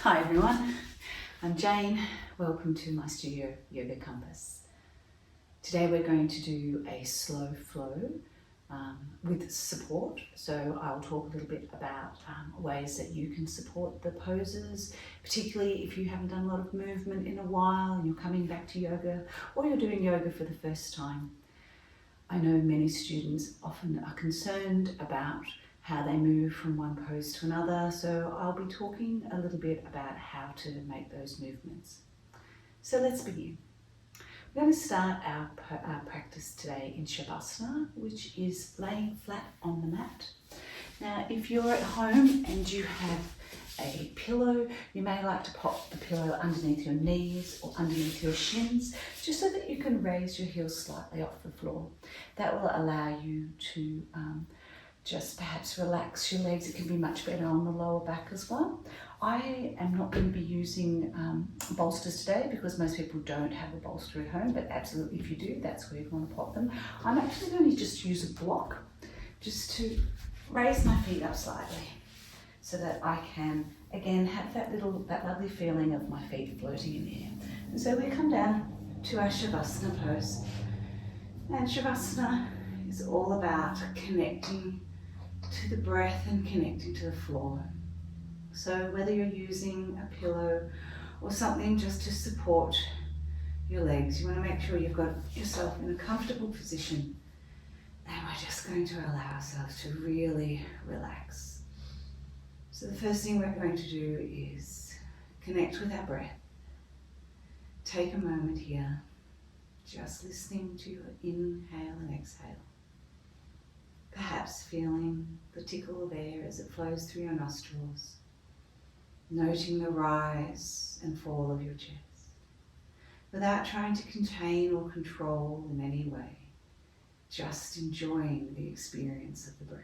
Hi everyone, I'm Jane. Welcome to my studio Yoga Compass. Today we're going to do a slow flow with support. So I'll talk a little bit about ways that you can support the poses, particularly if you haven't done a lot of movement in a while and you're coming back to yoga or you're doing yoga for the first time. I know many students often are concerned about how they move from one pose to another, so I'll be talking a little bit about how to make those movements. So let's begin. We're going to start our practice today in Shavasana, which is laying flat on the mat. Now, if you're at home and you have a pillow, you may like to pop the pillow underneath your knees or underneath your shins, just so that you can raise your heels slightly off the floor. That will allow you to just perhaps relax your legs. It can be much better on the lower back as well. I am not going to be using bolsters today because most people don't have a bolster at home, but absolutely if you do, that's where you'd want to pop them. I'm actually going to just use a block just to raise my feet up slightly so that I can again have that lovely feeling of my feet floating in the air. And so we come down to our Shavasana pose. And Shavasana is all about connecting to the breath and connecting to the floor. So whether you're using a pillow or something just to support your legs, you want to make sure you've got yourself in a comfortable position, and we're just going to allow ourselves to really relax. So the first thing we're going to do is connect with our breath. Take a moment here, just listening to your inhale and exhale. Perhaps feeling the tickle of air as it flows through your nostrils, noting the rise and fall of your chest, without trying to contain or control in any way, just enjoying the experience of the breath.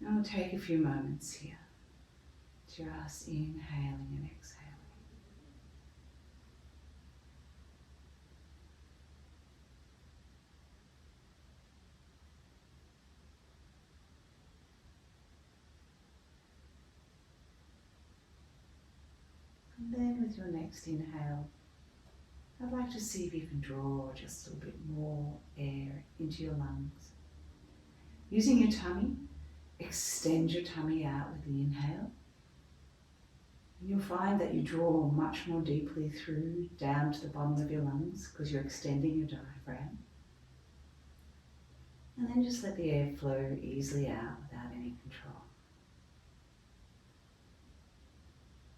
And we'll take a few moments here, just inhaling and exhaling. And then with your next inhale, I'd like to see if you can draw just a little bit more air into your lungs. Using your tummy, extend your tummy out with the inhale. And you'll find that you draw much more deeply through down to the bottom of your lungs because you're extending your diaphragm. And then just let the air flow easily out without any control.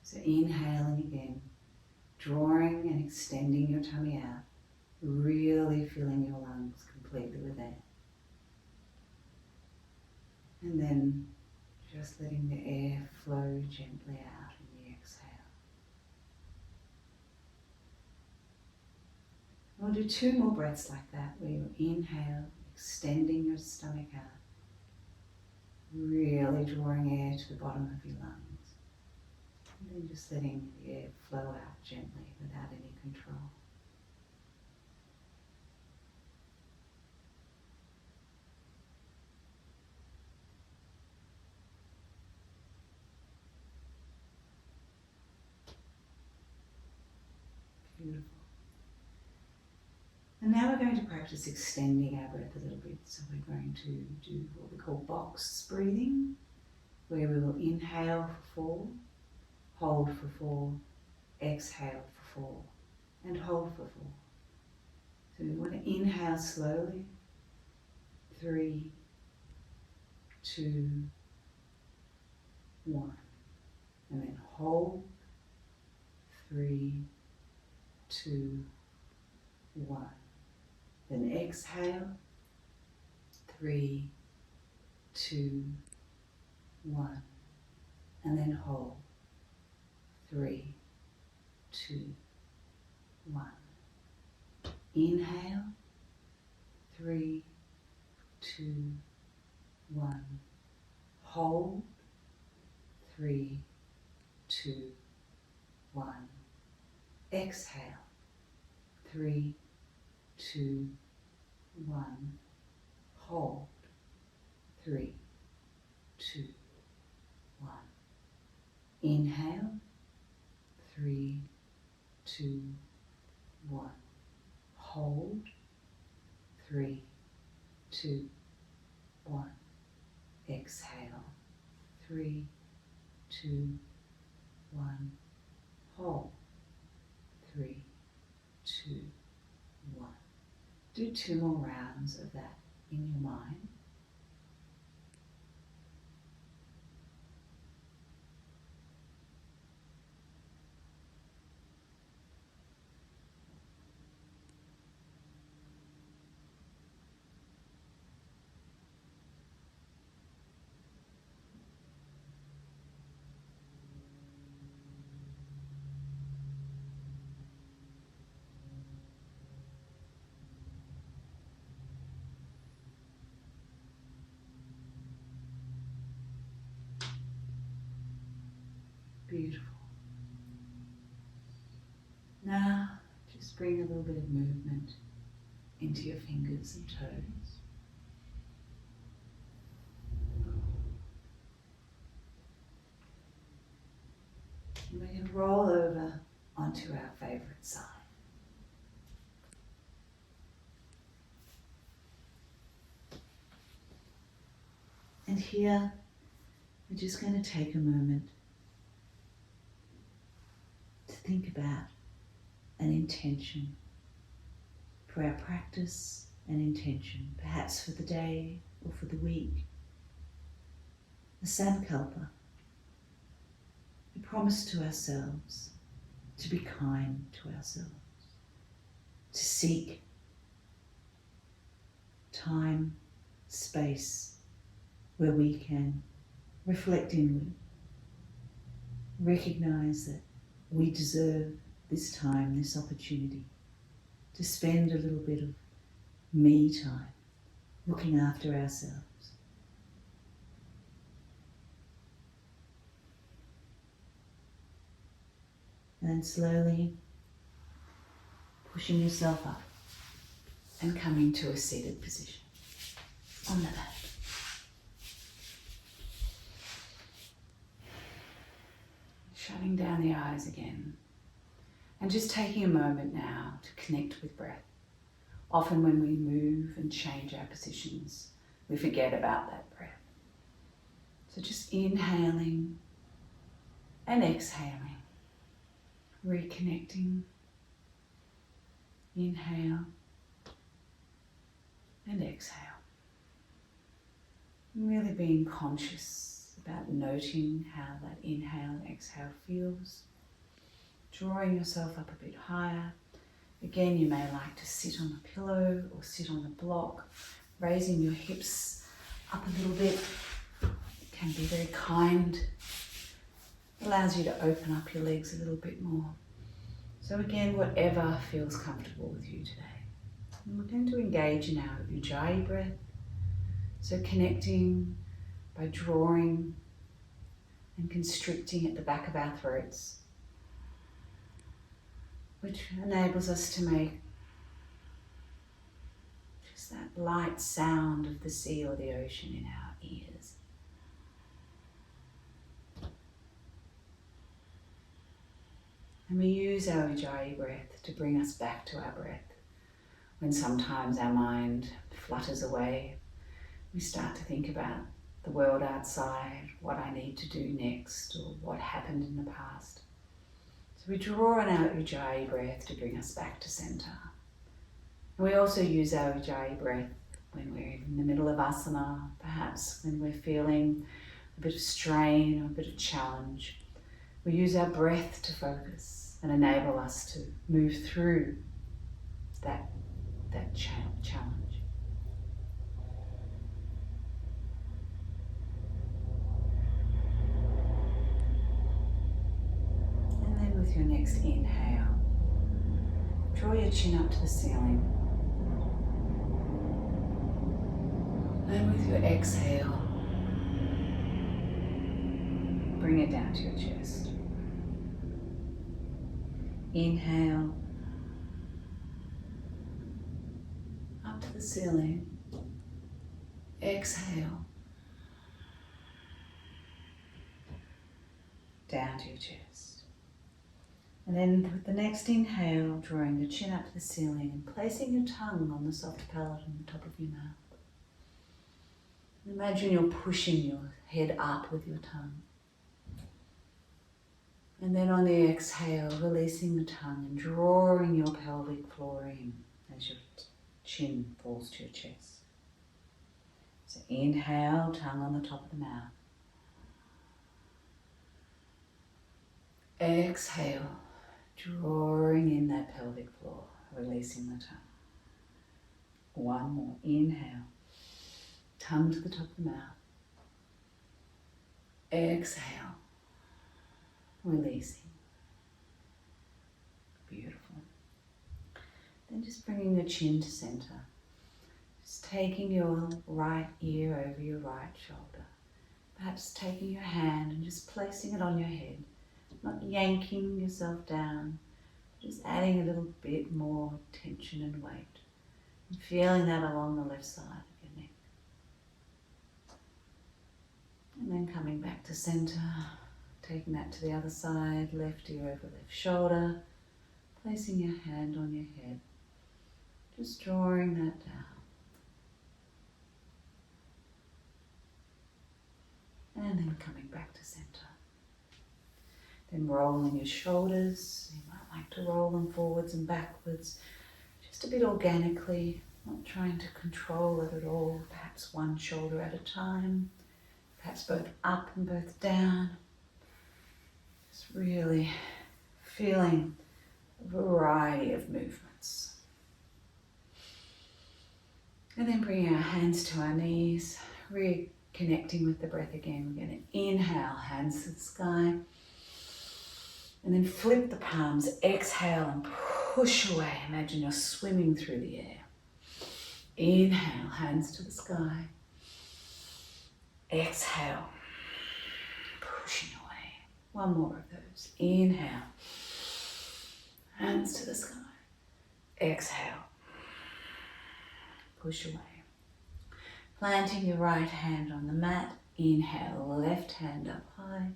So inhaling again, drawing and extending your tummy out, really filling your lungs completely with air. And then just letting the air flow gently out in the exhale. We'll do 2 more breaths like that, where you inhale, extending your stomach out, really drawing air to the bottom of your lungs. And then just letting the air flow out gently without any control. Beautiful. And now we're going to practice extending our breath a little bit. So we're going to do what we call box breathing, where we will inhale for 4, hold for 4, exhale for 4, and hold for 4. So we want to inhale slowly, 3, 2, 1, and then hold, 3, 2, 1. Then exhale, 3, 2, 1, and then hold, 3, 2, 1. Inhale, 3, 2, 1. Hold, 3, 2, 1. Exhale, 3, 2, 1. Hold, 3, 2, 1. Inhale, 3, 2, 1. Hold, 3, 2, 1. Exhale, 3, 2, 1. Hold, 3, 2, 1. Do 2 more rounds of that in your mind. Beautiful. Now, just bring a little bit of movement into your fingers and toes. And we're going to roll over onto our favourite side. And here, we're just going to take a moment to think about an intention for our practice, an intention perhaps for the day or for the week. A sankalpa, a promise to ourselves to be kind to ourselves, to seek time, space where we can reflect inward, recognize that we deserve this time, this opportunity to spend a little bit of me time looking after ourselves. And then slowly pushing yourself up and coming to a seated position on the mat. Shutting down the eyes again and just taking a moment now to connect with breath. Often when we move and change our positions, we forget about that breath. So just inhaling and exhaling, reconnecting. Inhale and exhale. Really being conscious about noting how that inhale and exhale feels. Drawing yourself up a bit higher. Again, you may like to sit on a pillow or sit on a block, raising your hips up a little bit. It can be very kind. Allows you to open up your legs a little bit more. So again, whatever feels comfortable with you today. And we're going to engage in our Ujjayi breath. So connecting by drawing and constricting at the back of our throats, which enables us to make just that light sound of the sea or the ocean in our ears. And we use our Ujjayi breath to bring us back to our breath. When sometimes our mind flutters away, we start to think about the world outside, what I need to do next, or what happened in the past. So we draw on our Ujjayi breath to bring us back to center. And we also use our Ujjayi breath when we're in the middle of asana, perhaps when we're feeling a bit of strain or a bit of challenge. We use our breath to focus and enable us to move through that challenge. And then with your next inhale, draw your chin up to the ceiling. And with your exhale, bring it down to your chest. Inhale, up to the ceiling. Exhale, down to your chest. And then with the next inhale, drawing your chin up to the ceiling and placing your tongue on the soft palate on the top of your mouth. Imagine you're pushing your head up with your tongue. And then on the exhale, releasing the tongue and drawing your pelvic floor in as your chin falls to your chest. So inhale, tongue on the top of the mouth. Exhale, drawing in that pelvic floor, releasing the tongue. One more, inhale, tongue to the top of the mouth. Exhale, releasing. Beautiful. Then just bringing your chin to center. Just taking your right ear over your right shoulder. Perhaps taking your hand and just placing it on your head. Not yanking yourself down, just adding a little bit more tension and weight. And feeling that along the left side of your neck. And then coming back to center, taking that to the other side, left ear over left shoulder, placing your hand on your head, just drawing that down. And then coming back to center. Then rolling your shoulders. You might like to roll them forwards and backwards, just a bit organically, not trying to control it at all. Perhaps one shoulder at a time, perhaps both up and both down. Just really feeling a variety of movements. And then bringing our hands to our knees, reconnecting with the breath again. We're going to inhale, hands to the sky. And then flip the palms, exhale and push away. Imagine you're swimming through the air. Inhale, hands to the sky. Exhale, pushing away. One more of those. Inhale, hands to the sky. Exhale, push away. Planting your right hand on the mat. Inhale, left hand up high.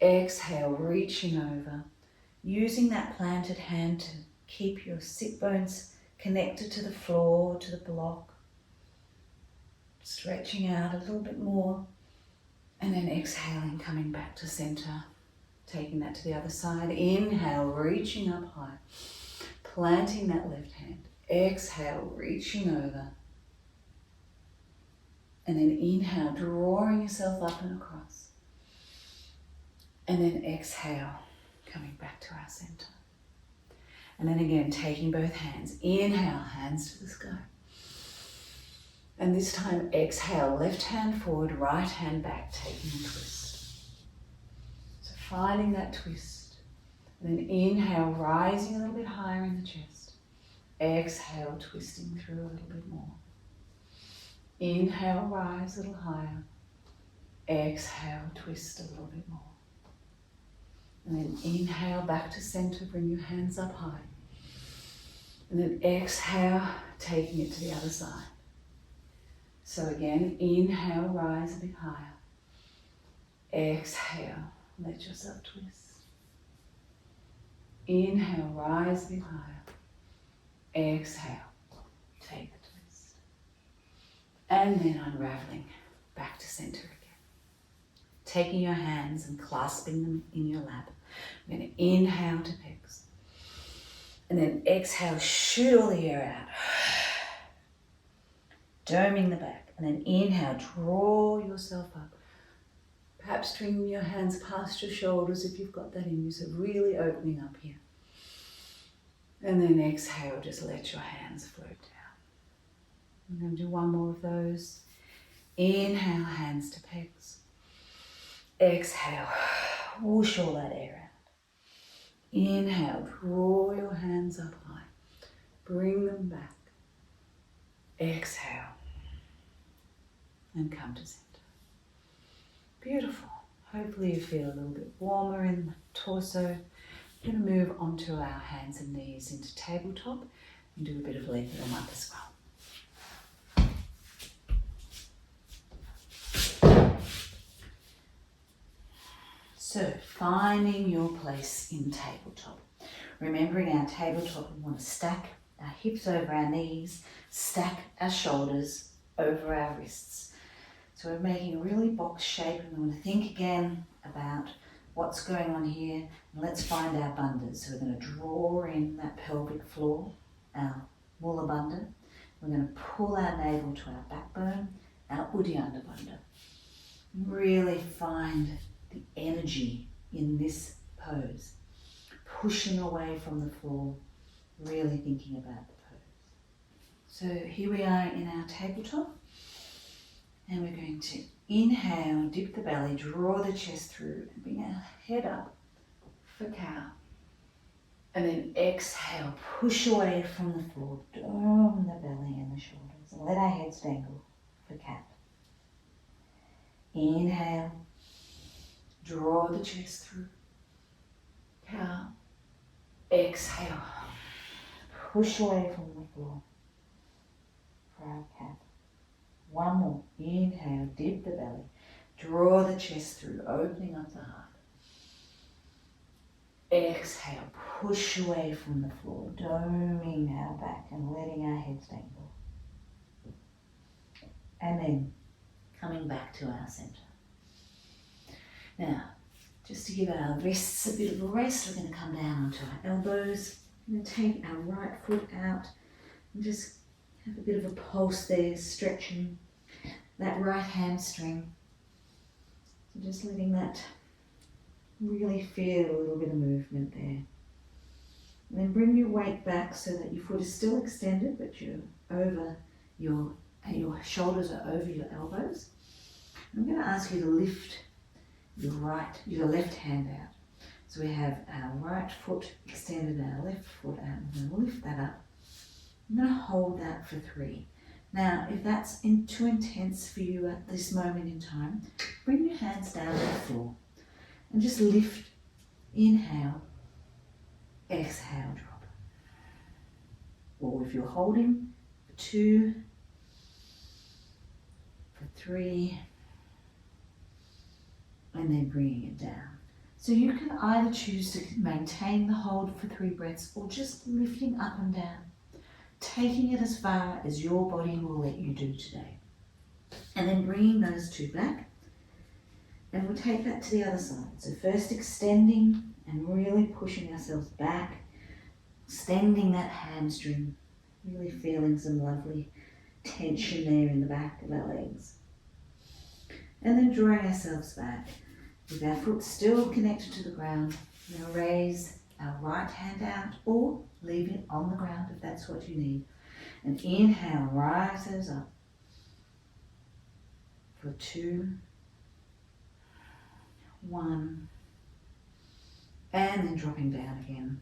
Exhale, reaching over, using that planted hand to keep your sit bones connected to the floor, to the block. Stretching out a little bit more, and then exhaling, coming back to center, taking that to the other side. Inhale, reaching up high, planting that left hand. Exhale, reaching over, and then inhale, drawing yourself up and across. And then exhale, coming back to our center. And then again, taking both hands. Inhale, hands to the sky. And this time, exhale, left hand forward, right hand back, taking a twist. So finding that twist. And then inhale, rising a little bit higher in the chest. Exhale, twisting through a little bit more. Inhale, rise a little higher. Exhale, twist a little bit more. And then inhale back to center, bring your hands up high. And then exhale, taking it to the other side. So again, inhale, rise a bit higher. Exhale, let yourself twist. Inhale, rise a bit higher. Exhale, take the twist. And then unraveling back to center again. Taking your hands and clasping them in your lap. We're going to inhale to pecs. And then exhale, shoot all the air out. Doming the back. And then inhale, draw yourself up. Perhaps bring your hands past your shoulders if you've got that in you. So really opening up here. And then exhale, just let your hands float down. I'm going to do one more of those. Inhale, hands to pecs. Exhale, whoosh all that air out. Inhale, draw your hands up high. Bring them back. Exhale. And come to center. Beautiful. Hopefully you feel a little bit warmer in the torso. We're going to move onto our hands and knees into tabletop and do a bit of leg warm up as well. So finding your place in tabletop. Remembering our tabletop, we want to stack our hips over our knees, stack our shoulders over our wrists. So we're making a really box shape, and we want to think again about what's going on here. And let's find our bandhas. So we're going to draw in that pelvic floor, our mula bandha. We're going to pull our navel to our backbone, our uddiyana bandha. Really find the energy in this pose. Pushing away from the floor, really thinking about the pose. So here we are in our tabletop, and we're going to inhale, dip the belly, draw the chest through, and bring our head up for cow. And then exhale, push away from the floor, dome the belly and the shoulders, and let our heads dangle for cat. Inhale, draw the chest through, cow. Exhale, push away from the floor for our cat. One more. Inhale, dip the belly, draw the chest through, opening up the heart. Exhale, push away from the floor, doming our back and letting our heads dangle. And then coming back to our center. Now, just to give our wrists a bit of a rest, we're going to come down onto our elbows. We're going to take our right foot out and just have a bit of a pulse there, stretching that right hamstring. So just letting that really feel a little bit of movement there. And then bring your weight back so that your foot is still extended, but you're over your shoulders are over your elbows. I'm going to ask you to lift your left hand out. So we have our right foot extended, our left foot out. I'm going to lift that up. I'm going to hold that for 3. Now, if that's too intense for you at this moment in time, bring your hands down to the floor and just lift. Inhale, exhale, drop. Or if you're holding, for 2, for 3, and then bringing it down. So you can either choose to maintain the hold for 3 breaths or just lifting up and down, taking it as far as your body will let you do today. And then bringing those 2 back, and we'll take that to the other side. So first extending and really pushing ourselves back, extending that hamstring, really feeling some lovely tension there in the back of our legs. And then drawing ourselves back. With our foot still connected to the ground, we're going to raise our right hand out or leave it on the ground if that's what you need. And inhale, rise those up for 2, 1, and then dropping down again.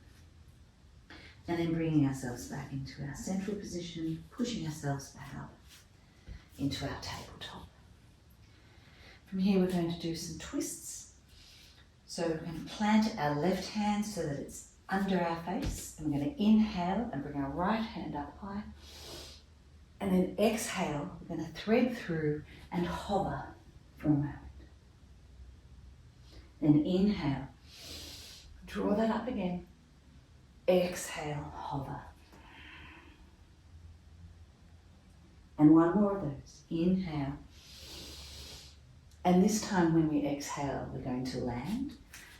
And then bringing ourselves back into our central position, pushing ourselves back up into our tabletop. From here we're going to do some twists. So we're going to plant our left hand so that it's under our face, and we're going to inhale and bring our right hand up high, and then exhale, we're going to thread through and hover for a moment. Then inhale, draw that up again, exhale, hover. And one more of those, inhale. And this time when we exhale, we're going to land.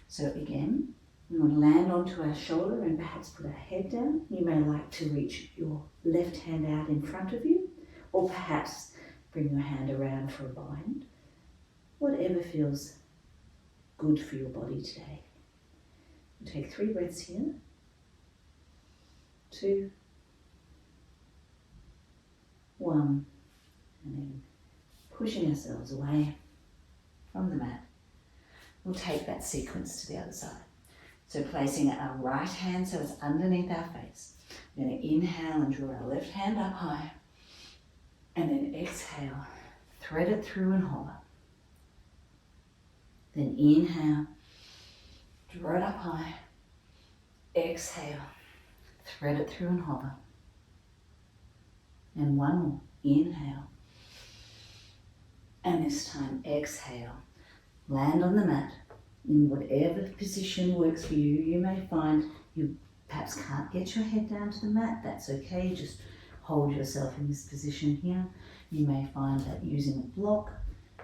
So again, we want to land onto our shoulder and perhaps put our head down. You may like to reach your left hand out in front of you, or perhaps bring your hand around for a bind. Whatever feels good for your body today. We'll take 3 breaths here. 2, 1, and then pushing ourselves away from the mat. We'll take that sequence to the other side. So placing our right hand so it's underneath our face. We're going to inhale and draw our left hand up high. And then exhale, thread it through and hover. Then inhale, draw it up high. Exhale, thread it through and hover. And one more, inhale. And this time exhale, land on the mat, in whatever position works for you. You may find you perhaps can't get your head down to the mat. That's okay. Just hold yourself in this position here. You may find that using a block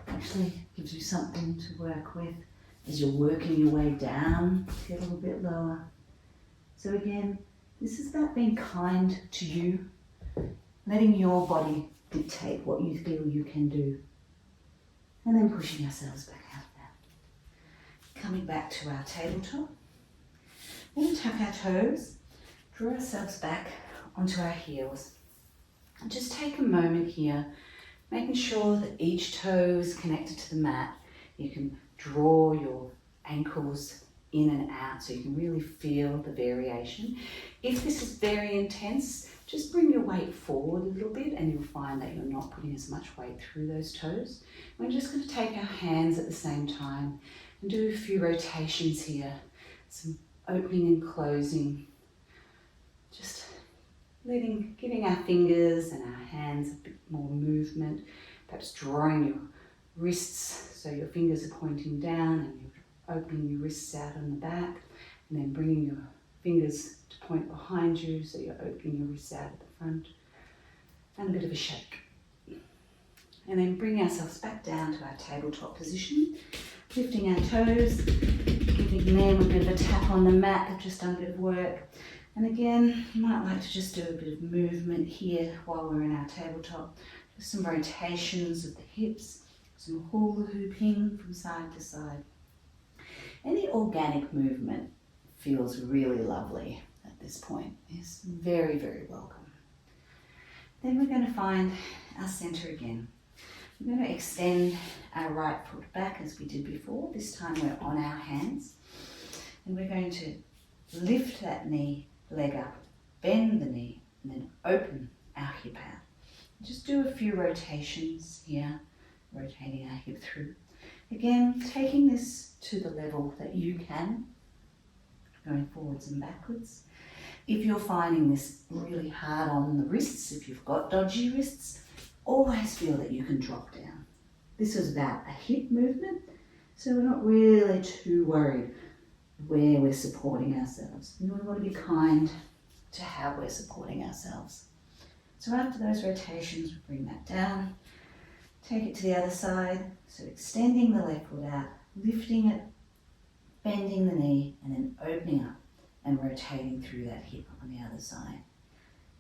actually gives you something to work with as you're working your way down, get a little bit lower. So again, this is about being kind to you, letting your body dictate what you feel you can do, and then pushing ourselves back out of that. Coming back to our tabletop, we're going to tuck our toes, draw ourselves back onto our heels, and just take a moment here, making sure that each toe is connected to the mat. You can draw your ankles in and out so you can really feel the variation. If this is very intense, just bring your weight forward a little bit and you'll find that you're not putting as much weight through those toes. We're just going to take our hands at the same time and do a few rotations here, some opening and closing, just giving our fingers and our hands a bit more movement, perhaps drawing your wrists so your fingers are pointing down and you're opening your wrists out on the back, and then bringing your fingers to point behind you so you're opening your wrists out at the front, and a bit of a shake. And then bring ourselves back down to our tabletop position, lifting our toes, giving them a bit of a tap on the mat. They've just done a bit of work. And again, you might like to just do a bit of movement here while we're in our tabletop. Just some rotations of the hips, some hula hooping from side to side. Any organic movement feels really lovely at this point. It's very, very welcome. Then we're going to find our center again. We're going to extend our right foot back as we did before. This time we're on our hands. And we're going to lift that leg up, bend the knee, and then open our hip out. Just do a few rotations here, rotating our hip through. Again, taking this to the level that you can, going forwards and backwards. If you're finding this really hard on the wrists, if you've got dodgy wrists, always feel that you can drop down. This is about a hip movement, so we're not really too worried where we're supporting ourselves. We want to be kind to how we're supporting ourselves. So after those rotations, we bring that down, take it to the other side. So extending the left foot out, lifting it, bending the knee, and then opening up and rotating through that hip on the other side.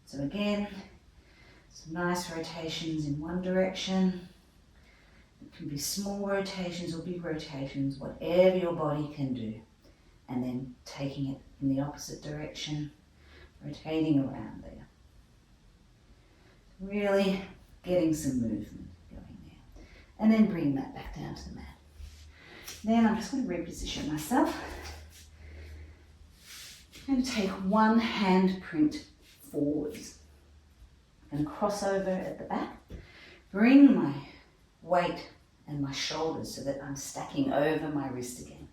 So again, some nice rotations in one direction. It can be small rotations or big rotations, whatever your body can do. And then taking it in the opposite direction, rotating around there. Really getting some movement going there. And then bring that back down to the mat. Then I'm just going to reposition myself. I'm going to take one hand print forwards. I'm going to cross over at the back, bring my weight and my shoulders so that I'm stacking over my wrist again.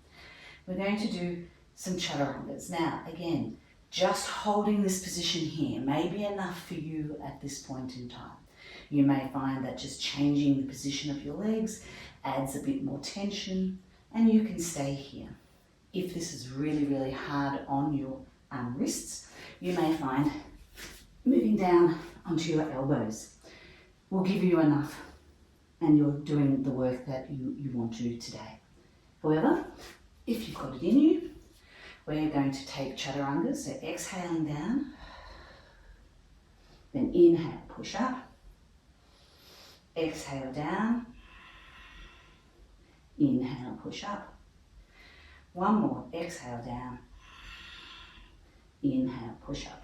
We're going to do some chaturangas. Now, again, just holding this position here may be enough for you at this point in time. You may find that just changing the position of your legs adds a bit more tension, and you can stay here. If this is really, really hard on your wrists, you may find moving down onto your elbows will give you enough, and you're doing the work that you want to do today. However, if you've got it in you, we're going to take chaturanga, so exhaling down, then inhale, push up, exhale down, inhale, push up, one more, exhale down, inhale, push up.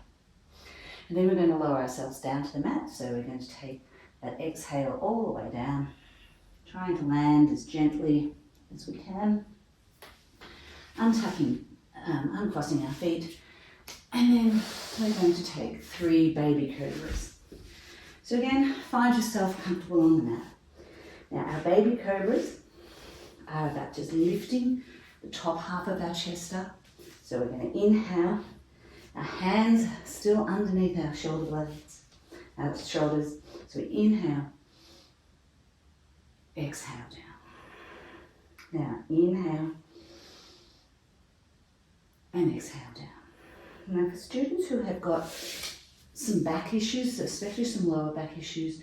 And then we're going to lower ourselves down to the mat, so we're going to take that exhale all the way down, trying to land as gently as we can, uncrossing our feet, and then we're going to take 3 baby cobras. So again, find yourself comfortable on the mat. Now our baby cobras are about just lifting the top half of our chest up. So we're going to inhale, our hands still underneath our shoulder blades, our shoulders. So we inhale, exhale down. Now inhale, and exhale down. Now for students who have got some back issues, especially some lower back issues,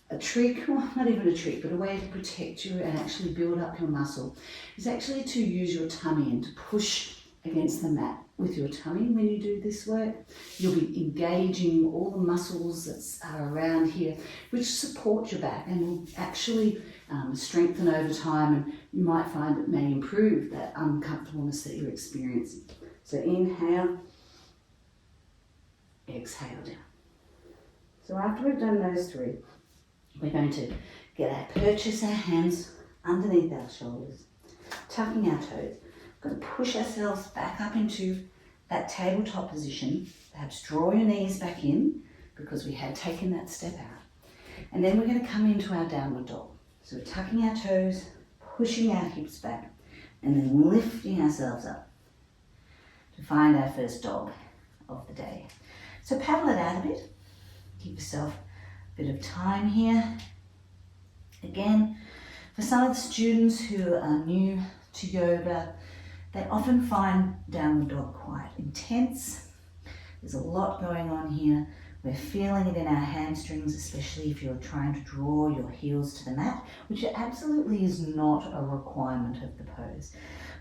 a trick, well not even a trick, but a way to protect you and actually build up your muscle is actually to use your tummy and to push against the mat with your tummy. When you do this work, you'll be engaging all the muscles that are around here, which support your back and will actually strengthen over time, and you might find it may improve that uncomfortableness that you're experiencing. So inhale, exhale down. So after we've done those three, we're going to purchase our hands underneath our shoulders, tucking our toes. We're going to push ourselves back up into that tabletop position. Perhaps draw your knees back in because we had taken that step out. And then we're going to come into our downward dog. So we're tucking our toes, pushing our hips back, and then lifting ourselves up to find our first dog of the day. So paddle it out a bit. Give yourself a bit of time here. Again, for some of the students who are new to yoga, they often find downward dog quite intense. There's a lot going on here. We're feeling it in our hamstrings, especially if you're trying to draw your heels to the mat, which absolutely is not a requirement of the pose.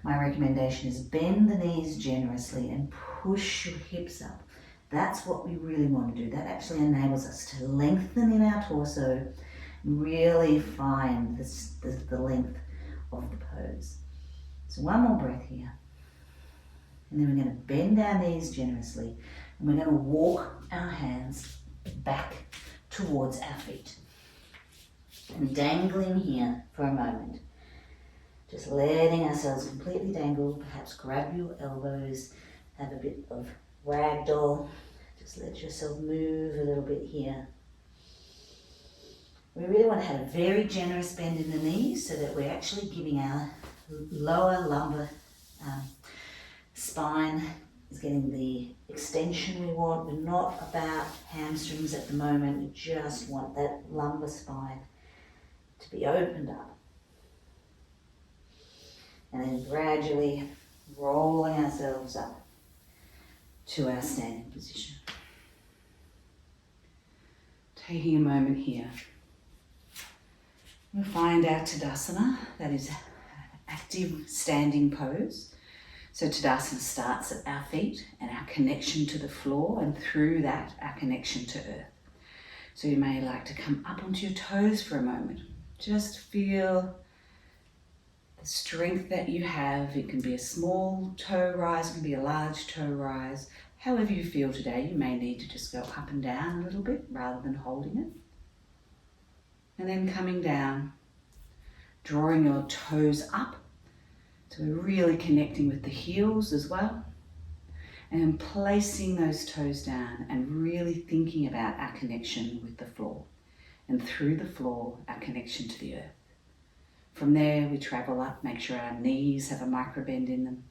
My recommendation is bend the knees generously and push your hips up. That's what we really want to do. That actually enables us to lengthen in our torso, really find the length of the pose. So one more breath here. And then we're going to bend our knees generously, and we're going to walk our hands back towards our feet. And dangling here for a moment. Just letting ourselves completely dangle. Perhaps grab your elbows, have a bit of ragdoll. Just let yourself move a little bit here. We really want to have a very generous bend in the knees so that we're actually giving our lower lumbar spine is getting the extension we want. We're not about hamstrings at the moment. We just want that lumbar spine to be opened up. And then gradually rolling ourselves up to our standing position. Taking a moment here. We'll find our Tadasana, that is active standing pose. So Tadasana starts at our feet and our connection to the floor, and through that our connection to earth. So you may like to come up onto your toes for a moment. Just feel the strength that you have. It can be a small toe rise, it can be a large toe rise. However you feel today, you may need to just go up and down a little bit rather than holding it. And then coming down, drawing your toes up. So we're really connecting with the heels as well. And placing those toes down and really thinking about our connection with the floor. And through the floor, our connection to the earth. From there, we travel up, make sure our knees have a micro bend in them.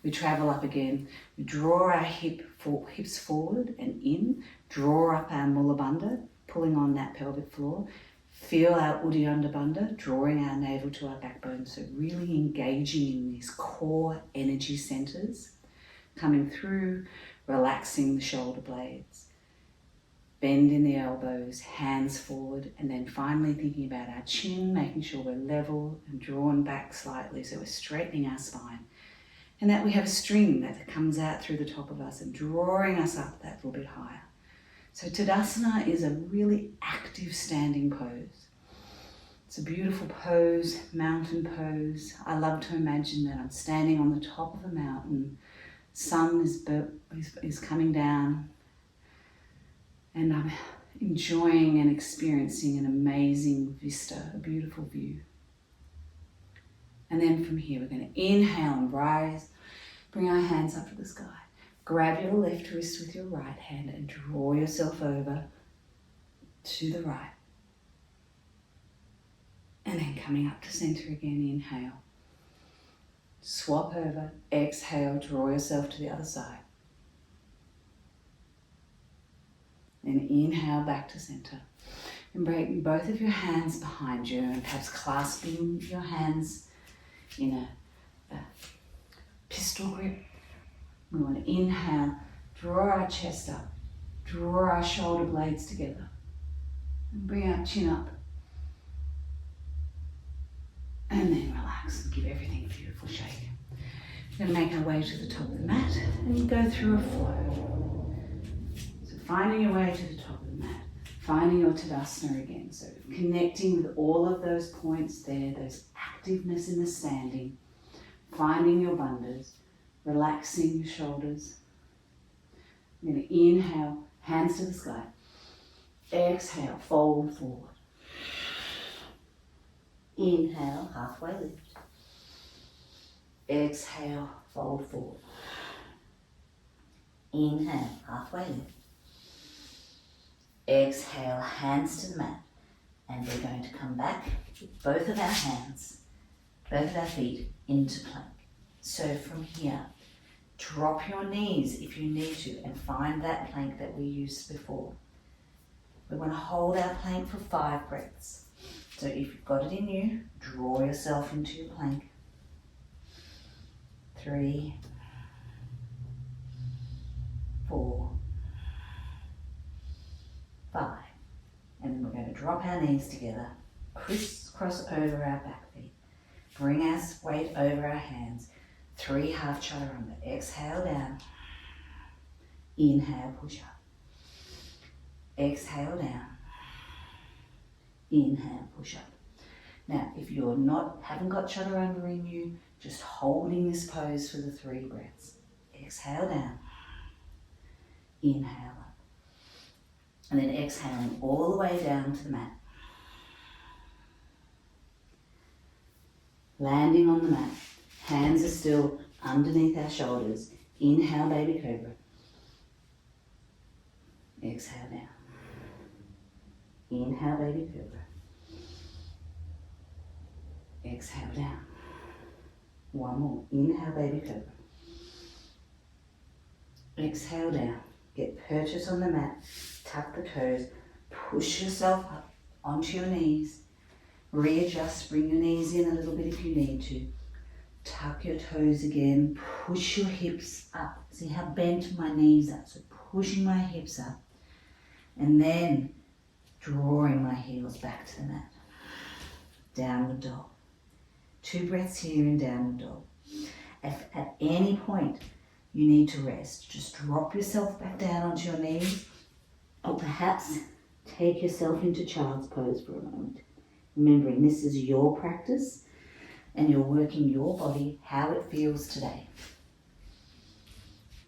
We travel up again, we draw our hips forward and in, draw up our Mula Bandha, pulling on that pelvic floor. Feel our Uddiyana Bandha, drawing our navel to our backbone. So really engaging in these core energy centers, coming through, relaxing the shoulder blades. Bend in the elbows, hands forward, and then finally thinking about our chin, making sure we're level and drawn back slightly so we're straightening our spine. And that we have a string that comes out through the top of us and drawing us up that little bit higher. So Tadasana is a really active standing pose. It's a beautiful pose, mountain pose. I love to imagine that I'm standing on the top of a mountain. Sun is coming down and I'm enjoying and experiencing an amazing vista, a beautiful view. And then from here, we're going to inhale and rise, bring our hands up to the sky. Grab your left wrist with your right hand and draw yourself over to the right. And then coming up to center again, inhale. Swap over, exhale, draw yourself to the other side. Then inhale back to center. And bring both of your hands behind you and perhaps clasping your hands in a pistol grip. We want to inhale, draw our chest up, draw our shoulder blades together, and bring our chin up. And then relax and give everything a beautiful shake. We're going to make our way to the top of the mat and go through a flow. So finding your way to the top of the mat, finding your Tadasana again. So connecting with all of those points there, those activeness in the standing, finding your bandhas, relaxing your shoulders. You're going to inhale, hands to the sky. Exhale, fold forward. Inhale, halfway lift. Exhale, fold forward. Inhale, halfway lift. Exhale, hands to the mat. And we're going to come back with both of our hands, both of our feet into plank. So from here, drop your knees if you need to and find that plank that we used before. We want to hold our plank for 5 breaths. So if you've got it in you, draw yourself into your plank. 3, 4, 5. And then we're going to drop our knees together, crisscross over our back feet. Bring our weight over our hands. 3 half chaturanga. Exhale down. Inhale, push up. Exhale down. Inhale, push up. Now, if you're haven't got chaturanga in you, just holding this pose for the 3 breaths. Exhale down. Inhale up. And then exhaling all the way down to the mat. Landing on the mat. Hands are still underneath our shoulders. Inhale, baby cobra. Exhale down. Inhale, baby cobra. Exhale down. One more. Inhale, baby cobra. Exhale down. Get purchase on the mat. Tuck the toes. Push yourself up onto your knees. Readjust. Bring your knees in a little bit if you need to. Tuck your toes again. Push your hips up. See how bent my knees are. So pushing my hips up. And then drawing my heels back to the mat. Downward dog. 2 breaths here in downward dog. If at any point you need to rest, just drop yourself back down onto your knees, or perhaps take yourself into child's pose for a moment. Remembering this is your practice and you're working your body how it feels today.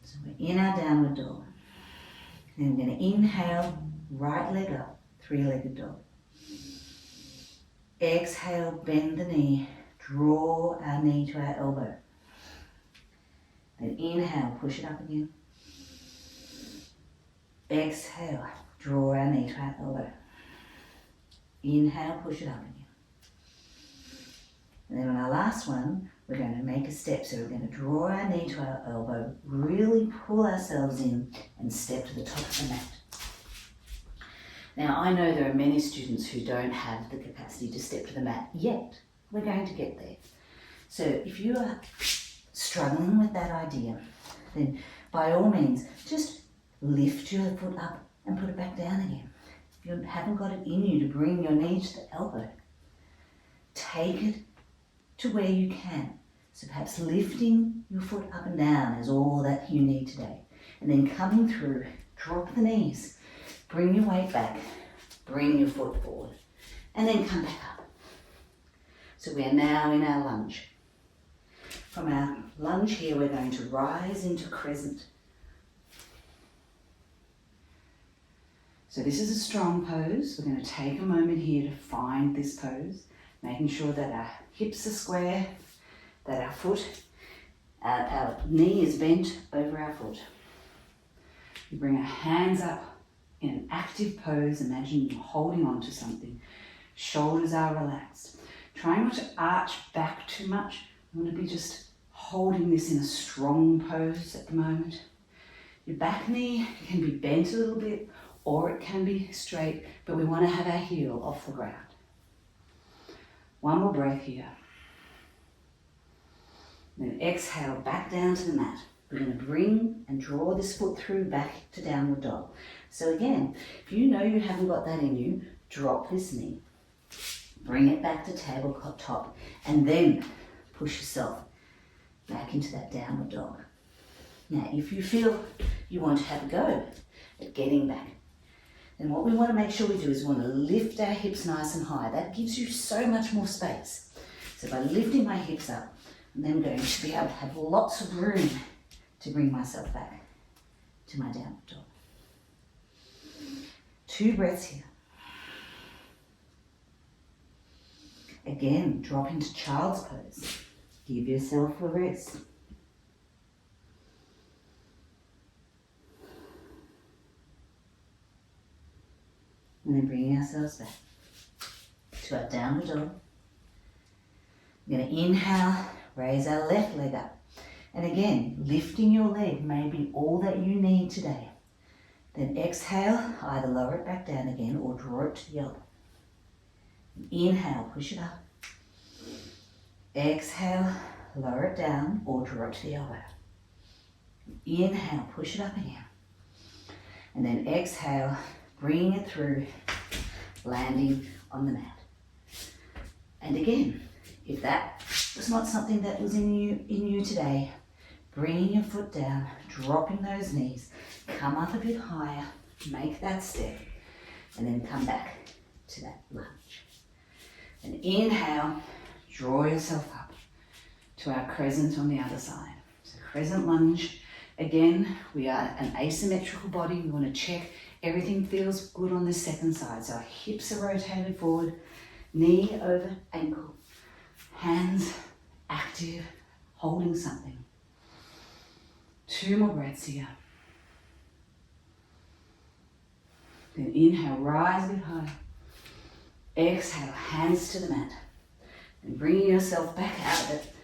So we're in our downward dog. Then we're going to inhale, right leg up, 3-legged dog. Exhale, bend the knee, draw our knee to our elbow. Then inhale, push it up again. Exhale, draw our knee to our elbow. Inhale, push it up again. And then on our last one, we're going to make a step. So we're going to draw our knee to our elbow, really pull ourselves in and step to the top of the mat. Now, I know there are many students who don't have the capacity to step to the mat yet. We're going to get there. So if you are struggling with that idea, then by all means, just lift your foot up and put it back down again. If you haven't got it in you to bring your knee to the elbow, take it to where you can. So perhaps lifting your foot up and down is all that you need today. And then coming through, drop the knees, bring your weight back, bring your foot forward, and then come back up. So we are now in our lunge. From our lunge here, we're going to rise into crescent. So this is a strong pose. We're going to take a moment here to find this pose, making sure that our hips are square, that our knee is bent over our foot. We bring our hands up in an active pose. Imagine you're holding on to something. Shoulders are relaxed. Try not to arch back too much. You want to be just holding this in a strong pose at the moment. Your back knee can be bent a little bit or it can be straight, but we want to have our heel off the ground. One more breath here. Then exhale back down to the mat. We're going to bring and draw this foot through back to downward dog. So again, if you know you haven't got that in you, drop this knee. Bring it back to tabletop and then push yourself back into that downward dog. Now, if you feel you want to have a go at getting back, then what we want to make sure we do is we want to lift our hips nice and high. That gives you so much more space. So by lifting my hips up, I'm then going to be able to have lots of room to bring myself back to my downward dog. 2 breaths here. Again, drop into child's pose. Give yourself a rest. And then bringing ourselves back to our downward dog. We're going to inhale, raise our left leg up. And again, lifting your leg may be all that you need today. Then exhale, either lower it back down again or draw it to the elbow. Inhale, push it up. Exhale, lower it down or draw it to the elbow. Inhale, push it up again. And then exhale, bringing it through, landing on the mat. And again, if that was not something that was in you today, bringing your foot down, dropping those knees, come up a bit higher, make that step, and then come back to that lunge. And inhale, draw yourself up to our crescent on the other side. So crescent lunge. Again, we are an asymmetrical body. We want to check everything feels good on this second side. So our hips are rotated forward, knee over ankle, hands active, holding something. 2 more breaths here. Then inhale, rise a bit higher. Exhale, hands to the mat. And bringing yourself back out of it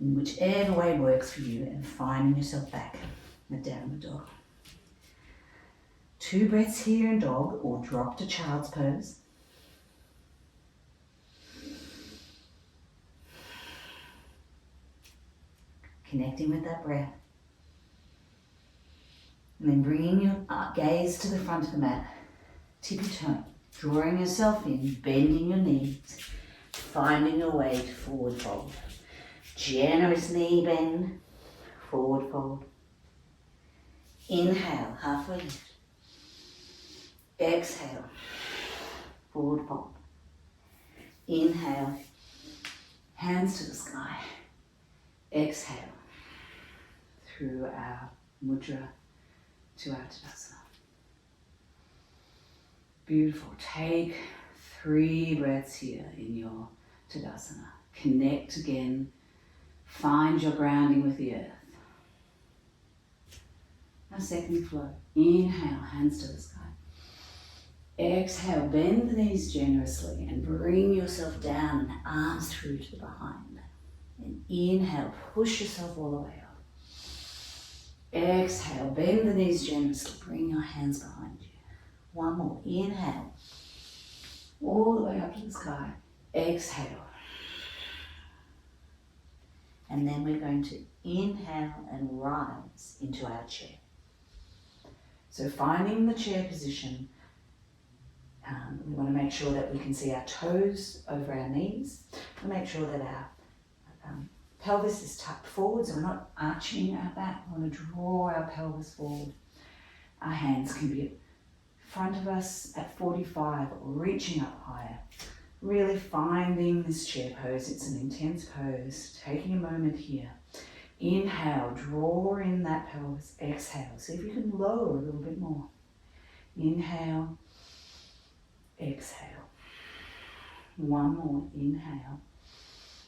in whichever way works for you and finding yourself back in the downward dog. 2 breaths here in dog or drop to child's pose. Connecting with that breath. And then bringing your gaze to the front of the mat, tippy-toe, drawing yourself in, bending your knees, finding your way to forward fold. Generous knee bend, forward fold. Inhale, halfway lift. Exhale, forward fold. Inhale, hands to the sky. Exhale, through our mudra to our Tadasana. Beautiful. Take 3 breaths here in your Tadasana. Connect again. Find your grounding with the earth. Our second flow. Inhale, hands to the sky. Exhale, bend the knees generously and bring yourself down and arms through to the behind. And inhale, push yourself all the way up. Exhale, bend the knees generously, bring your hands behind you. 1 more, inhale, all the way up to the sky. Exhale. And then we're going to inhale and rise into our chair. So finding the chair position, we want to make sure that we can see our toes over our knees. We make sure that our pelvis is tucked forward, so we're not arching our back. We want to draw our pelvis forward. Our hands can be in front of us at 45 or reaching up higher. Really finding this chair pose. It's an intense pose. Taking a moment here. Inhale, draw in that pelvis. Exhale. See if you can lower a little bit more. Inhale. Exhale. 1 more. Inhale.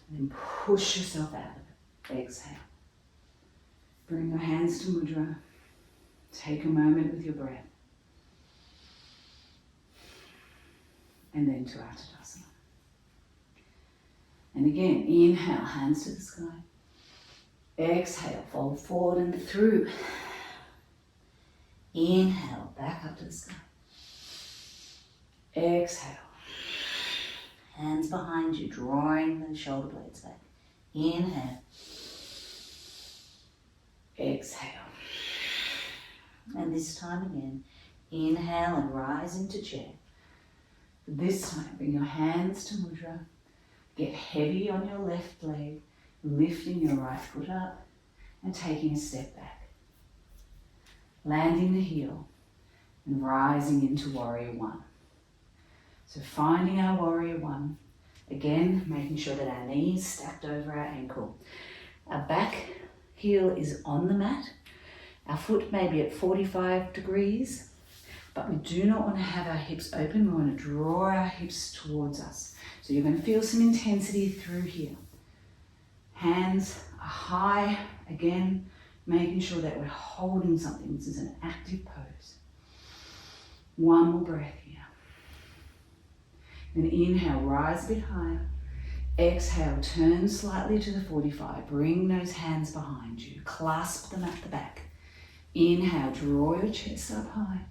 And then push yourself out of it. Exhale. Bring your hands to mudra. Take a moment with your breath. And then to our Tadasana. And again, inhale, hands to the sky. Exhale, fold forward and through. Inhale, back up to the sky. Exhale. Hands behind you, drawing the shoulder blades back. Inhale. Exhale. exhale. And this time again, inhale and rise into chair. This time, bring your hands to mudra. Get heavy on your left leg, lifting your right foot up and taking a step back. Landing the heel and rising into warrior one. So finding our warrior one, again, making sure that our knees stacked over our ankle. Our back heel is on the mat. Our foot may be at 45 degrees, but we do not want to have our hips open. We want to draw our hips towards us. So you're going to feel some intensity through here. Hands are high, again, making sure that we're holding something. This is an active pose. One more breath here. Then inhale, rise a bit higher. Exhale, turn slightly to the 45. Bring those hands behind you. Clasp them at the back. Inhale, draw your chest up high.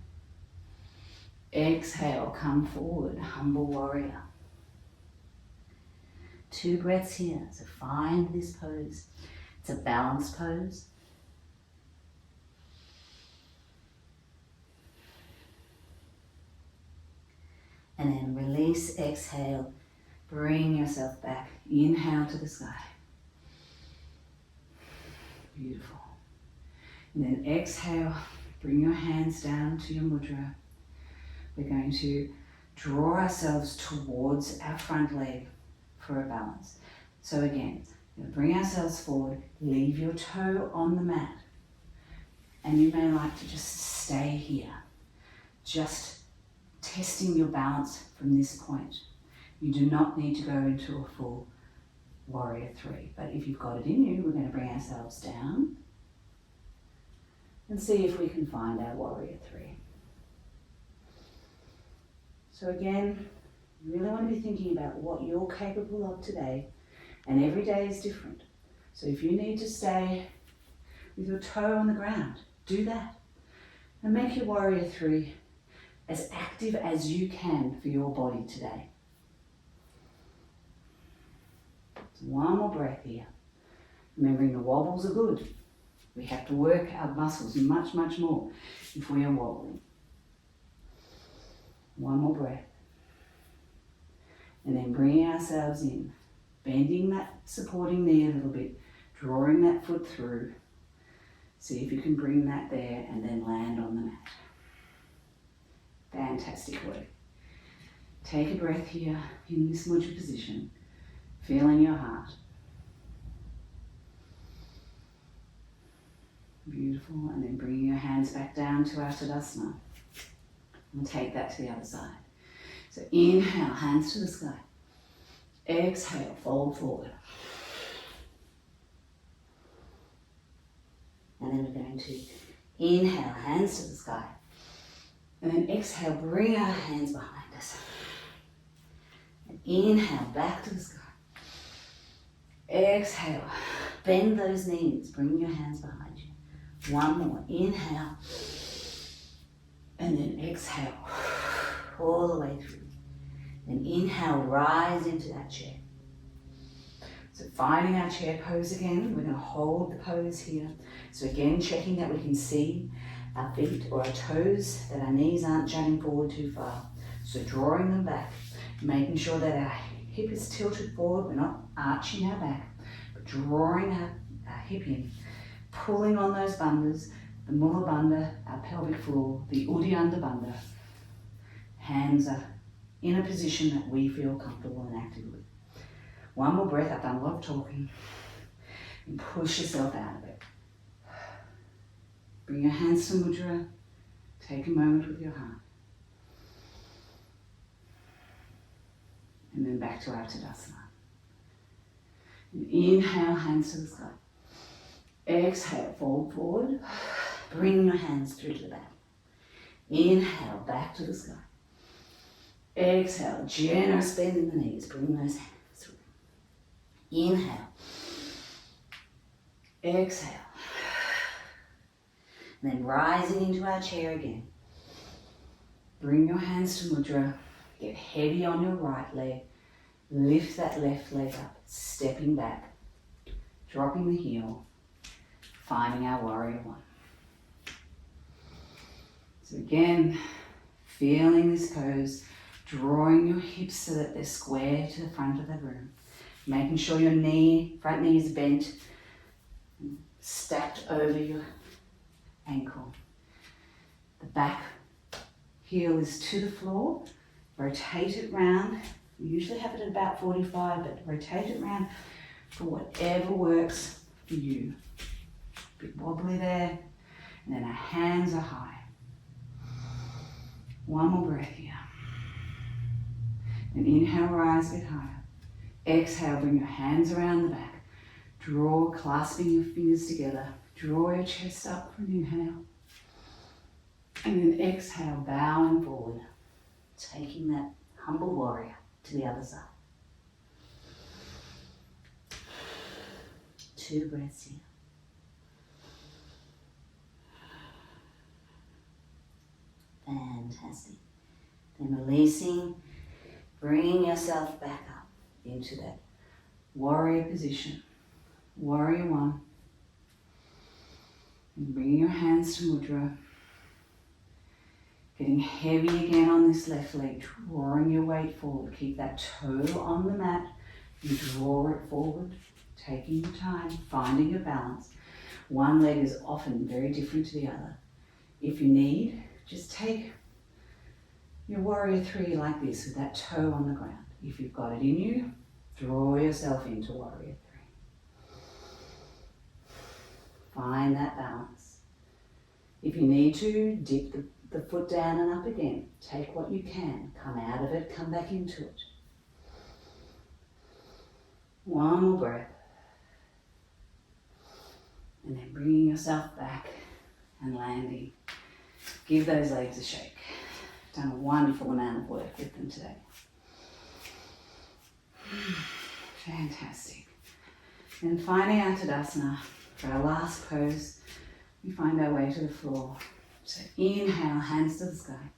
Exhale, come forward, humble warrior. 2 breaths here, so find this pose. It's a balanced pose. And then release, exhale, bring yourself back. Inhale to the sky. Beautiful. And then exhale, bring your hands down to your mudra. We're going to draw ourselves towards our front leg for a balance. So again, we're going to bring ourselves forward, leave your toe on the mat. And you may like to just stay here, just testing your balance from this point. You do not need to go into a full warrior 3, but if you've got it in you, we're going to bring ourselves down and see if we can find our warrior 3. So again, you really want to be thinking about what you're capable of today, and every day is different. So if you need to stay with your toe on the ground, do that. And make your warrior 3 as active as you can for your body today. So one more breath here. Remembering the wobbles are good. We have to work our muscles much, much more if we are wobbling. One more breath. And then bringing ourselves in, bending that supporting knee a little bit, drawing that foot through. See if you can bring that there and then land on the mat. Fantastic work. Take a breath here in this mudra position, feeling your heart. Beautiful, and then bringing your hands back down to our Tadasana. And take that to the other side. So inhale, hands to the sky. Exhale, fold forward. And then we're going to inhale, hands to the sky. And then exhale, bring our hands behind us. And inhale, back to the sky. Exhale, bend those knees, bring your hands behind you. One more, inhale. And then exhale, all the way through. Then inhale, rise into that chair. So finding our chair pose again, we're going to hold the pose here. So again, checking that we can see our feet or our toes, that our knees aren't jutting forward too far. So drawing them back, making sure that our hip is tilted forward, we're not arching our back, but drawing our hip in, pulling on those bandhas, the Mula Bandha, our pelvic floor, the Uddiyana Bandha. Hands are in a position that we feel comfortable and active with. One more breath, I've done a lot of talking. And push yourself out of it. Bring your hands to mudra. Take a moment with your heart. And then back to our Tadasana. And inhale, hands to the sky. Exhale, fold forward. Bring your hands through to the back. Inhale, back to the sky. Exhale, generous bend in the knees. Bring those hands through. Inhale. Exhale. And then rising into our chair again. Bring your hands to mudra. Get heavy on your right leg. Lift that left leg up, stepping back. Dropping the heel. finding our warrior one. So again, feeling this pose, drawing your hips so that they're square to the front of the room. Making sure your front knee is bent, stacked over your ankle. The back heel is to the floor. Rotate it round. We usually have it at about 45, but rotate it round for whatever works for you. A bit wobbly there, and then our hands are high. One more breath here. And inhale, rise a bit higher. Exhale, bring your hands around the back. Draw, clasping your fingers together. Draw your chest up for an inhale. And then exhale, bowing forward. Taking that humble warrior to the other side. 2 breaths here. Fantastic. Then releasing, bringing yourself back up into that warrior position. Warrior one. And bringing your hands to mudra. Getting heavy again on this left leg, drawing your weight forward. Keep that toe on the mat. You draw it forward, taking your time, finding your balance. One leg is often very different to the other. If you need, just take your warrior 3 like this with that toe on the ground. If you've got it in you, draw yourself into warrior 3. Find that balance. If you need to, dip the foot down and up again. Take what you can. Come out of it, come back into it. One more breath. And then bringing yourself back and landing. Give those legs a shake. Done a wonderful amount of work with them today. Fantastic. And finding our Tadasana for our last pose, we find our way to the floor. So inhale, hands to the sky.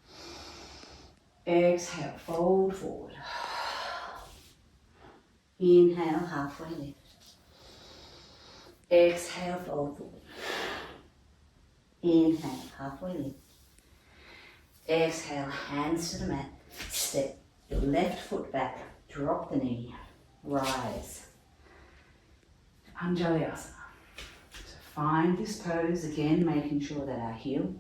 Exhale, fold forward. Inhale, halfway lift. Exhale, fold forward. Inhale, halfway lift. Exhale, hands to the mat. Step your left foot back. Drop the knee. Rise. Anjali Asana. So find this pose, again making sure that our heel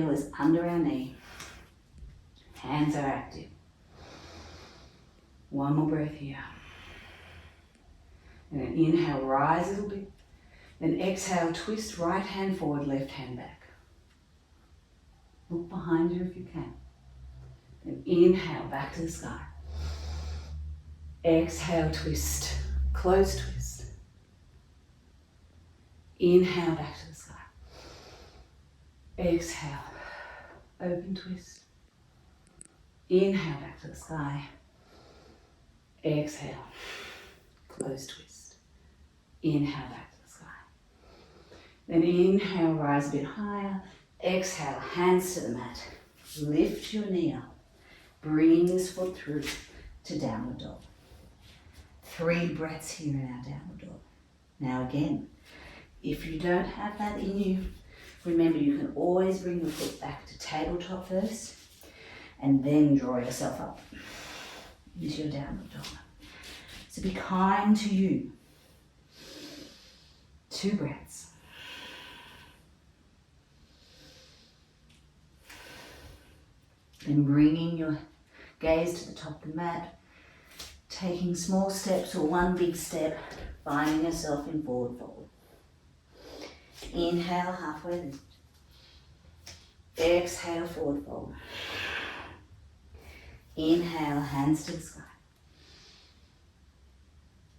is under our knee. Hands are active. One more breath here. And then inhale, rise a little bit. Then exhale, twist right hand forward, left hand back. Look behind you if you can. Then inhale, back to the sky. Exhale, twist. Close twist. Inhale, back to the sky. Exhale, open twist. Inhale, back to the sky. Exhale, close twist. Inhale, back to the sky. Then inhale, rise a bit higher. Exhale, hands to the mat. Lift your knee up, bringing this foot through to downward dog. 3 breaths here in our downward dog. Now again, if you don't have that in you, remember you can always bring your foot back to tabletop first and then draw yourself up into your downward dog. So be kind to you. 2 breaths. Then bringing your gaze to the top of the mat, taking small steps or one big step, finding yourself in forward fold. Inhale, halfway lift. Exhale, forward fold. Inhale, hands to the sky.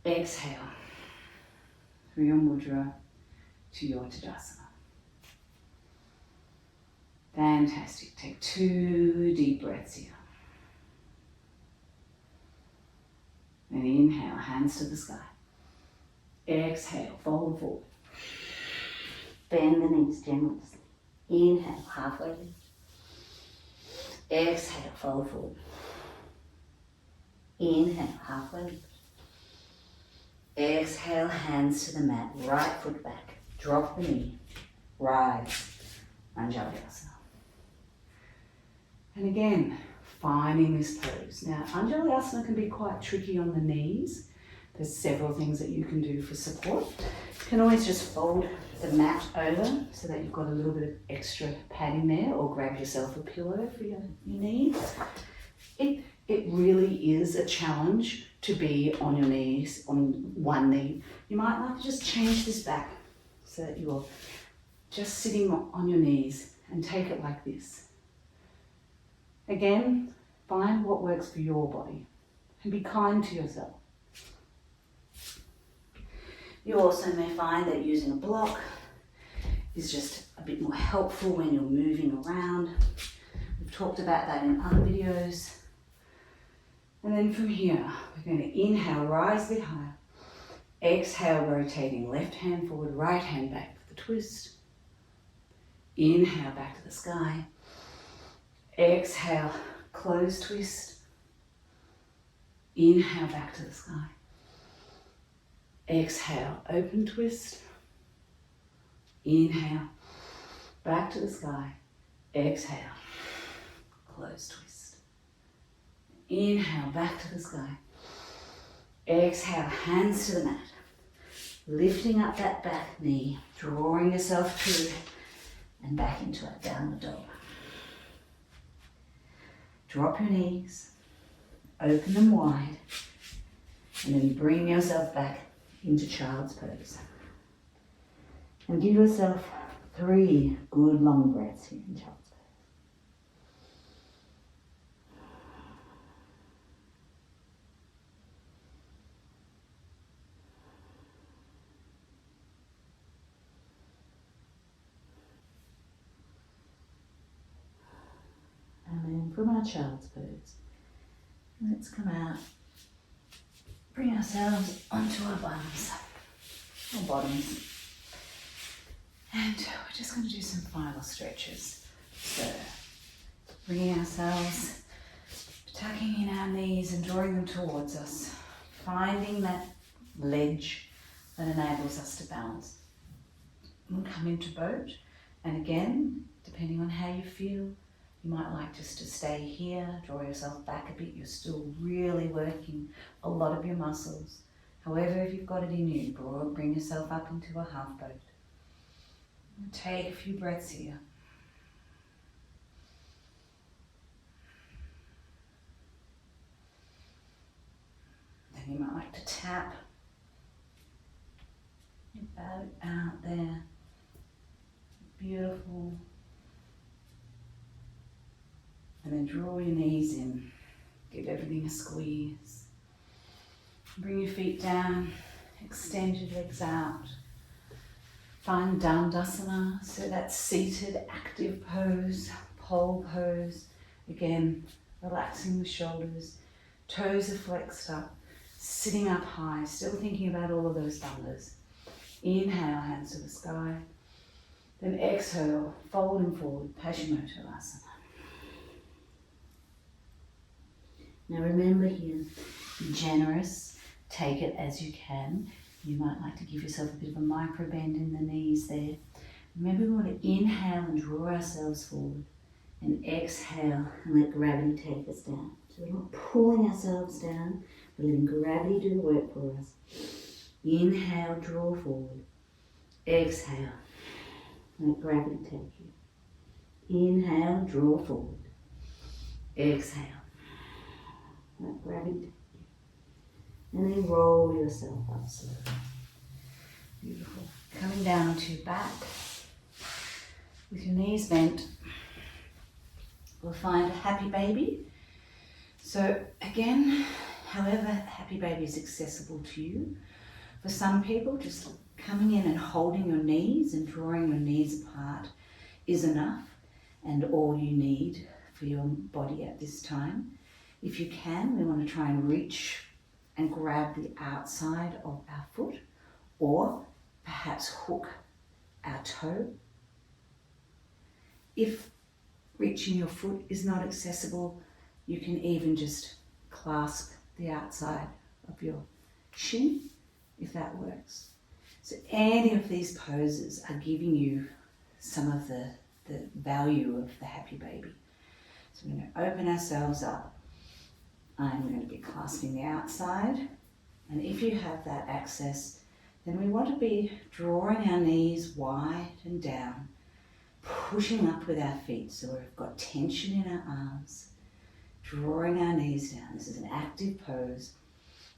Exhale, through your mudra to your Tadasana. Fantastic. Take 2 deep breaths here. Then inhale, hands to the sky. Exhale, fold forward. Bend the knees generously. Inhale, halfway lift. Exhale, fold forward. Inhale, halfway lift. Exhale, hands to the mat, right foot back. Drop the knee, rise, Anjalayasana. And again, finding this pose. Now, Anjalayasana can be quite tricky on the knees. There's several things that you can do for support. You can always just fold the mat over so that you've got a little bit of extra padding there, or grab yourself a pillow for your knees. It really is a challenge to be on your knees, on one knee. You might like to just change this back so that you're just sitting on your knees, and take it like this. Again, find what works for your body and be kind to yourself. You also may find that using a block is just a bit more helpful when you're moving around. We've talked about that in other videos. And then from here, we're going to inhale, rise a bit higher. Exhale, rotating left hand forward, right hand back for the twist. Inhale, back to the sky. Exhale, close twist. Inhale, back to the sky. Exhale, open twist. Inhale, back to the sky. Exhale, close twist. Inhale, back to the sky. Exhale, hands to the mat. Lifting up that back knee, drawing yourself through and back into a downward dog. Drop your knees, open them wide, and then bring yourself back into child's pose. And give yourself 3 good long breaths here in child's pose. And then from our child's pose, let's come out, bring ourselves onto our bums, or bottoms. And we're just going to do some final stretches. So, bringing ourselves, tucking in our knees and drawing them towards us, finding that ledge that enables us to balance. We'll come into boat, and again, depending on how you feel, you might like just to stay here, draw yourself back a bit. You're still really working a lot of your muscles. However, if you've got it in you, bring yourself up into a half boat. Take a few breaths here. Then you might like to tap your boat out there. Beautiful. And then draw your knees in. Give everything a squeeze. Bring your feet down. Extend your legs out. Find Dandasana, so that's seated active pose, pole pose. Again, relaxing the shoulders. Toes are flexed up. Sitting up high. Still thinking about all of those bandhas. Inhale, hands to the sky. Then exhale, folding forward, Paschimottanasana. Now remember here, be generous, take it as you can. You might like to give yourself a bit of a micro bend in the knees there. Remember, we want to inhale and draw ourselves forward, and exhale and let gravity take us down. So we're not pulling ourselves down, we're letting gravity do the work for us. Inhale, draw forward. Exhale, let gravity take you. Inhale, draw forward. Exhale. Let gravity take you. And then roll yourself up slowly. Beautiful. Coming down onto your back with your knees bent. We'll find a happy baby. So again, however happy baby is accessible to you. For some people, just coming in and holding your knees and drawing your knees apart is enough and all you need for your body at this time. If you can, we want to try and reach and grab the outside of our foot, or perhaps hook our toe. If reaching your foot is not accessible, you can even just clasp the outside of your shin if that works. So any of these poses are giving you some of the value of the happy baby. So we're going to open ourselves up. I'm going to be clasping the outside. And if you have that access, then we want to be drawing our knees wide and down, pushing up with our feet so we've got tension in our arms, drawing our knees down. This is an active pose.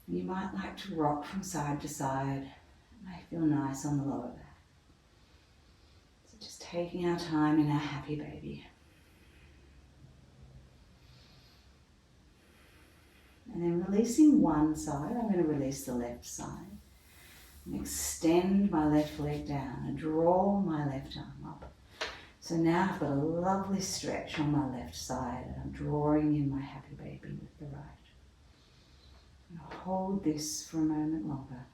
You might like to rock from side to side. It may feel nice on the lower back. So just taking our time in our happy baby. And then releasing one side, I'm going to release the left side. And extend my left leg down and draw my left arm up. So now I've got a lovely stretch on my left side and I'm drawing in my happy baby with the right. I'll hold this for a moment longer.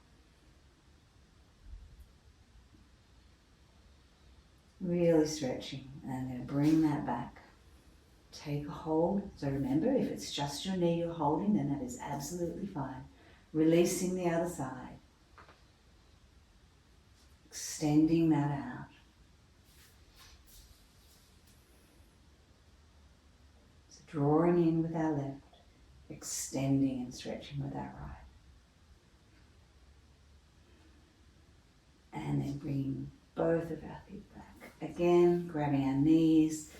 Really stretching, and I'm going to bring that back. Take a hold. So remember, if it's just your knee you're holding, then that is absolutely fine. Releasing the other side. Extending that out. So drawing in with our left, extending and stretching with our right. And then bringing both of our feet back. Again, grabbing our knees,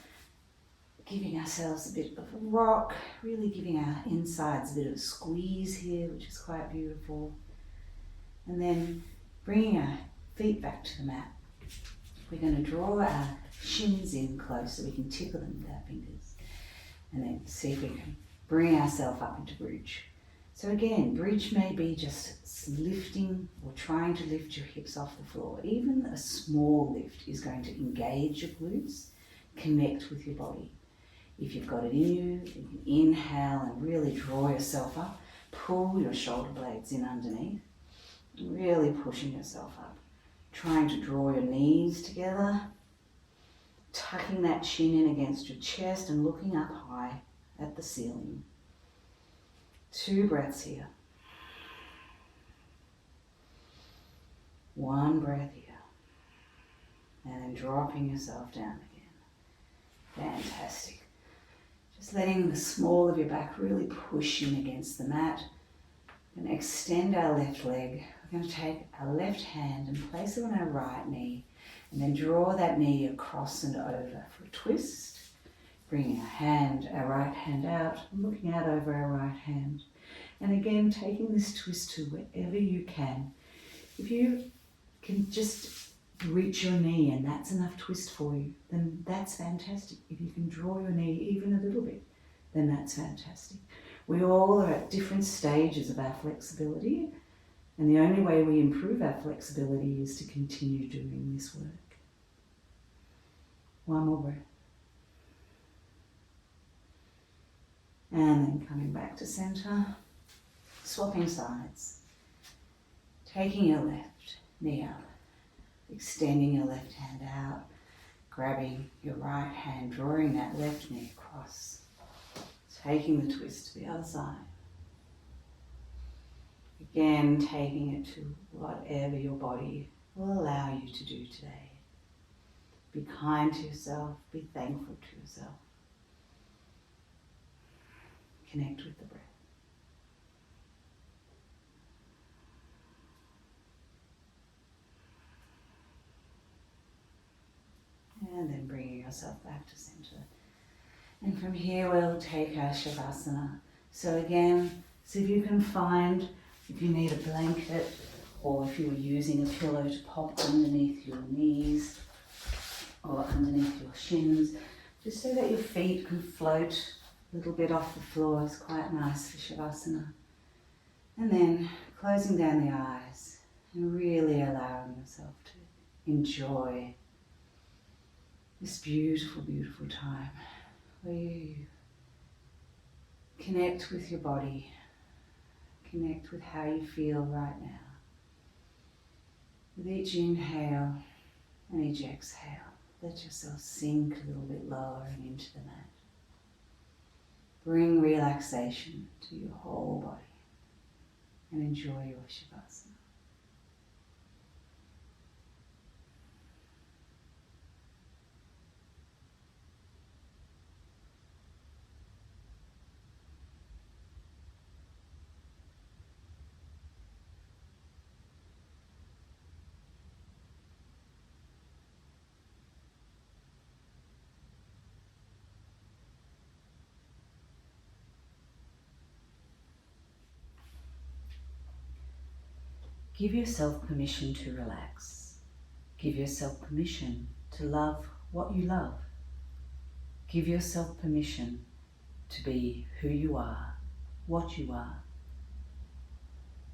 giving ourselves a bit of a rock, really giving our insides a bit of a squeeze here, which is quite beautiful. And then bringing our feet back to the mat. We're going to draw our shins in close so we can tickle them with our fingers. And then see if we can bring ourselves up into bridge. So again, bridge may be just lifting or trying to lift your hips off the floor. Even a small lift is going to engage your glutes, connect with your body. If you've got it in you can inhale and really draw yourself up. Pull your shoulder blades in underneath. Really pushing yourself up. Trying to draw your knees together. Tucking that chin in against your chest and looking up high at the ceiling. 2 breaths here. 1 breath here. And then dropping yourself down again. Fantastic. Just letting the small of your back really push in against the mat. We're going to extend our left leg. We're going to take our left hand and place it on our right knee. And then draw that knee across and over for a twist. Bringing our right hand out, looking out over our right hand. And again, taking this twist to wherever you can. If you can just reach your knee and that's enough twist for you, then that's fantastic. If you can draw your knee even a little bit, then that's fantastic. We all are at different stages of our flexibility, and the only way we improve our flexibility is to continue doing this work. 1 more breath. And then coming back to center, swapping sides. Taking your left knee up, extending your left hand out, grabbing your right hand, drawing that left knee across, taking the twist to the other side. Again, taking it to whatever your body will allow you to do today. Be kind to yourself, be thankful to yourself. Connect with the breath. And then bringing yourself back to center. And from here we'll take our Shavasana. So again, see if you can find, if you need a blanket or if you're using a pillow to pop underneath your knees or underneath your shins, just so that your feet can float a little bit off the floor. Is quite nice for Shavasana. And then closing down the eyes and really allowing yourself to enjoy this beautiful, beautiful time where you connect with your body, connect with how you feel right now. With each inhale and each exhale, let yourself sink a little bit lower and into the mat. Bring relaxation to your whole body and enjoy your Shavasana. Give yourself permission to relax. Give yourself permission to love what you love. Give yourself permission to be who you are, what you are,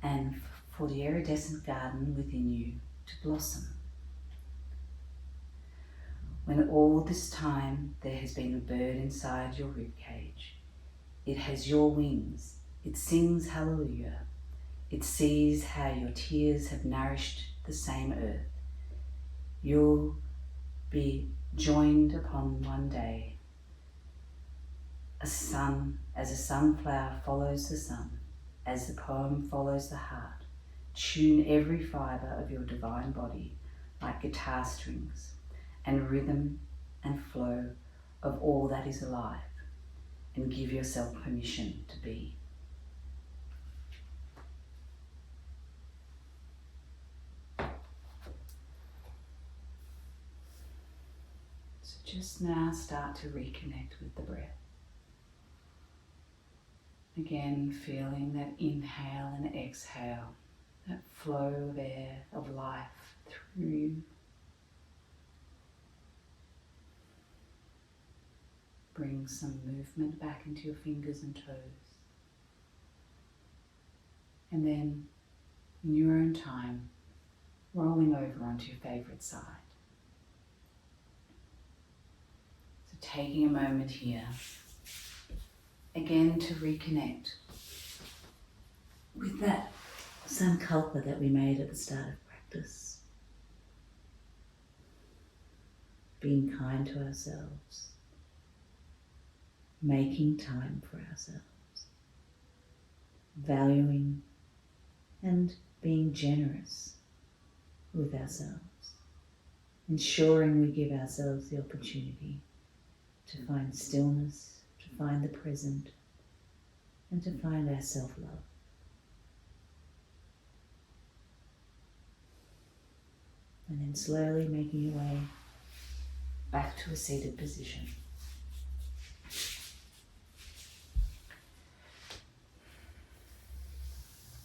and for the iridescent garden within you to blossom. When all this time there has been a bird inside your ribcage, it has your wings, it sings hallelujah, it sees how your tears have nourished the same earth. You'll be joined upon one day, as a sunflower follows the sun, as the poem follows the heart. Tune every fibre of your divine body like guitar strings, and rhythm and flow of all that is alive, and give yourself permission to be. So just now start to reconnect with the breath. Again, feeling that inhale and exhale, that flow of air, of life through you. Bring some movement back into your fingers and toes. And then, in your own time, rolling over onto your favourite side. So taking a moment here, again to reconnect with that sankalpa that we made at the start of practice. Being kind to ourselves. Making time for ourselves, valuing and being generous with ourselves, ensuring we give ourselves the opportunity to find stillness, to find the present, and to find our self-love. And then slowly making your way back to a seated position.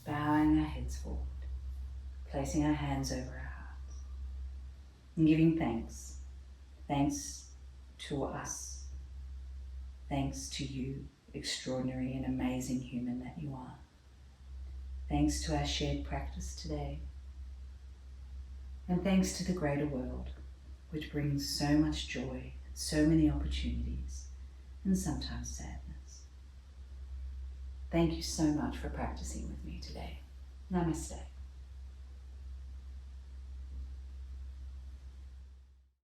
Bowing our heads forward, placing our hands over our hearts, and giving thanks. Thanks to us. Thanks to you, extraordinary and amazing human that you are. Thanks to our shared practice today. And thanks to the greater world, which brings so much joy, so many opportunities, and sometimes sadness. Thank you so much for practicing with me today. Namaste.